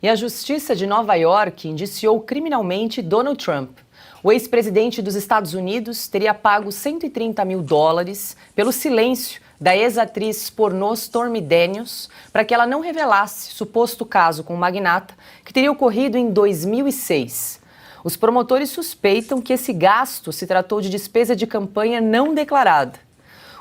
E a Justiça de Nova York indiciou criminalmente Donald Trump. O ex-presidente dos Estados Unidos teria pago US$130 mil pelo silêncio da ex-atriz pornô Stormy Daniels para que ela não revelasse suposto caso com o magnata que teria ocorrido em 2006. Os promotores suspeitam que esse gasto se tratou de despesa de campanha não declarada.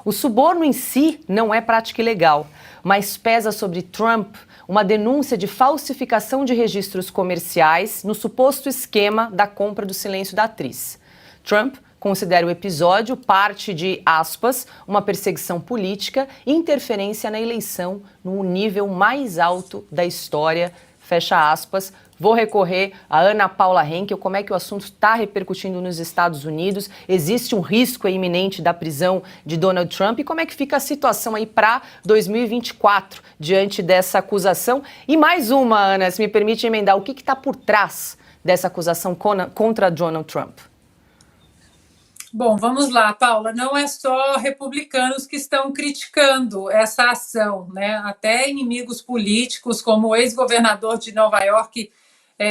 O suborno em si não é prática ilegal, mas pesa sobre Trump uma denúncia de falsificação de registros comerciais no suposto esquema da compra do silêncio da atriz. Trump considera o episódio parte de, aspas, uma perseguição política e interferência na eleição no nível mais alto da história, fecha aspas. Vou recorrer a Ana Paula Henkel. Como é que o assunto está repercutindo nos Estados Unidos? Existe um risco iminente da prisão de Donald Trump? E como é que fica a situação aí para 2024 diante dessa acusação? E mais uma, Ana, se me permite emendar, o que está por trás dessa acusação contra Donald Trump? Bom, vamos lá, Paula. Não é só republicanos que estão criticando essa ação, né? Até inimigos políticos, como o ex-governador de Nova York,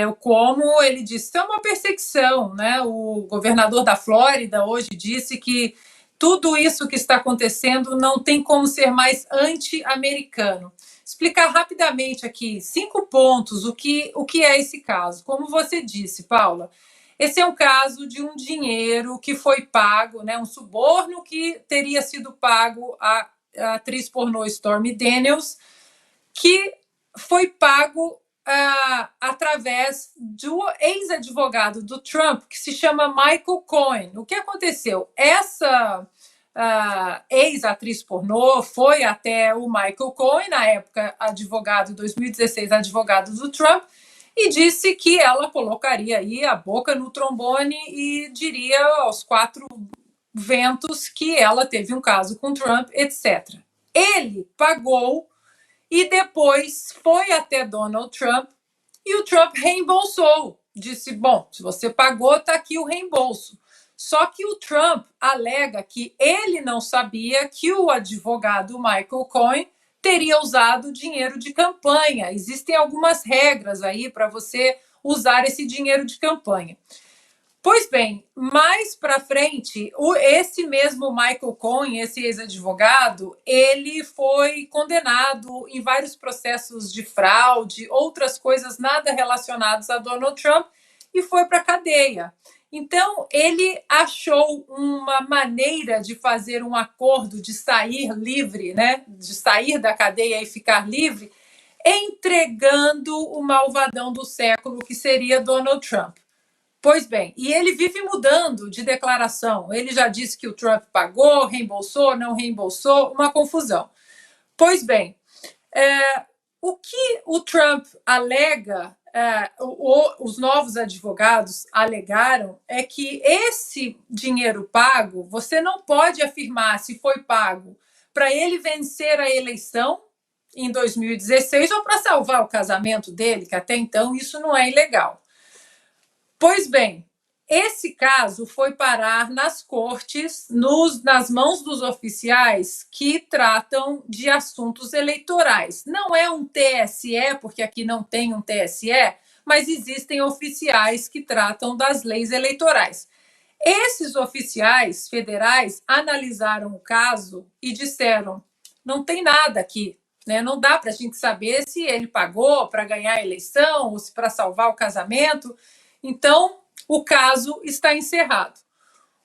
o Cuomo, ele disse que é uma perseguição, né? O governador da Flórida hoje disse que tudo isso que está acontecendo não tem como ser mais anti-americano. Explicar rapidamente aqui, 5 pontos, o que é esse caso. Como você disse, Paula, esse é um caso de um dinheiro que foi pago, né, um suborno que teria sido pago à atriz pornô Stormy Daniels, que foi pago através do ex-advogado do Trump, que se chama Michael Cohen. O que aconteceu? Essa ex-atriz pornô foi até o Michael Cohen, na época advogado, em 2016, advogado do Trump, e disse que ela colocaria aí a boca no trombone e diria aos 4 ventos que ela teve um caso com Trump, etc. Ele pagou e depois foi até Donald Trump e o Trump reembolsou. Disse, bom, se você pagou, está aqui o reembolso. Só que o Trump alega que ele não sabia que o advogado Michael Cohen teria usado dinheiro de campanha. Existem algumas regras aí para você usar esse dinheiro de campanha. Pois bem, mais para frente, esse mesmo Michael Cohen, esse ex-advogado, ele foi condenado em vários processos de fraude, outras coisas nada relacionadas a Donald Trump, e foi para a cadeia. Então, ele achou uma maneira de fazer um acordo de sair livre, né? De sair da cadeia e ficar livre, entregando o malvadão do século, que seria Donald Trump. Pois bem, e ele vive mudando de declaração. Ele já disse que o Trump pagou, reembolsou, não reembolsou, uma confusão. Pois bem, o que o Trump alega, os novos advogados alegaram, é que esse dinheiro pago, você não pode afirmar se foi pago para ele vencer a eleição em 2016 ou para salvar o casamento dele, que até então isso não é ilegal. Pois bem, esse caso foi parar nas cortes, nas mãos dos oficiais que tratam de assuntos eleitorais. Não é um TSE, porque aqui não tem um TSE, mas existem oficiais que tratam das leis eleitorais. Esses oficiais federais analisaram o caso e disseram: não tem nada aqui, né? Não dá para a gente saber se ele pagou para ganhar a eleição ou se para salvar o casamento. Então, o caso está encerrado.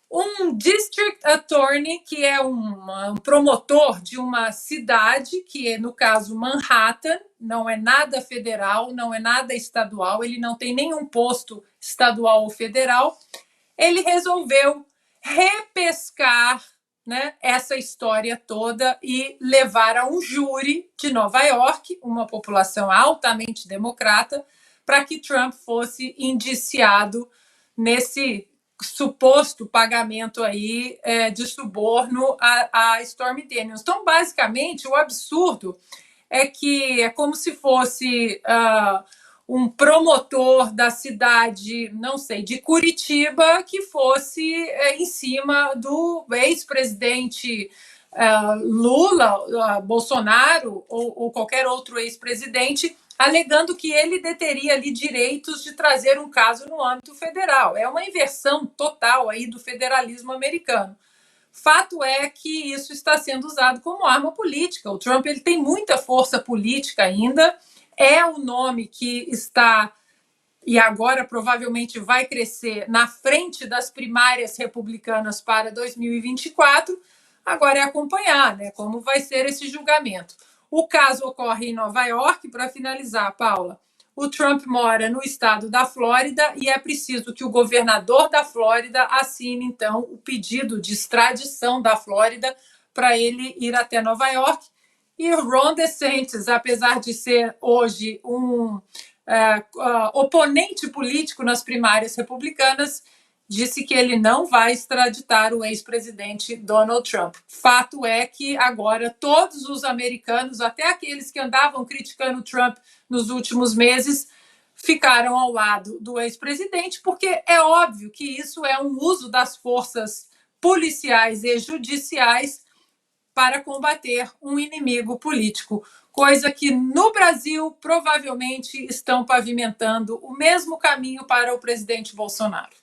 Um district attorney, que é um promotor de uma cidade, que é, no caso, Manhattan, não é nada federal, não é nada estadual, ele não tem nenhum posto estadual ou federal, ele resolveu repescar, né, essa história toda e levar a um júri de Nova York, uma população altamente democrata, para que Trump fosse indiciado nesse suposto pagamento aí de suborno a Stormy Daniels. Então, basicamente, o absurdo é que é como se fosse um promotor da cidade, não sei, de Curitiba, que fosse em cima do ex-presidente Lula, Bolsonaro ou qualquer outro ex-presidente, alegando que ele deteria ali direitos de trazer um caso no âmbito federal. É uma inversão total aí do federalismo americano. Fato é que isso está sendo usado como arma política. O Trump ele tem muita força política ainda, é o nome que está e agora provavelmente vai crescer na frente das primárias republicanas para 2024. Agora é acompanhar, né, como vai ser esse julgamento. O caso ocorre em Nova York. Para finalizar, Paula, o Trump mora no estado da Flórida e é preciso que o governador da Flórida assine, então, o pedido de extradição da Flórida para ele ir até Nova York. E o Ron DeSantis, apesar de ser hoje um oponente político nas primárias republicanas, disse que ele não vai extraditar o ex-presidente Donald Trump. Fato é que agora todos os americanos, até aqueles que andavam criticando Trump nos últimos meses, ficaram ao lado do ex-presidente, porque é óbvio que isso é um uso das forças policiais e judiciais para combater um inimigo político, coisa que no Brasil provavelmente estão pavimentando o mesmo caminho para o presidente Bolsonaro.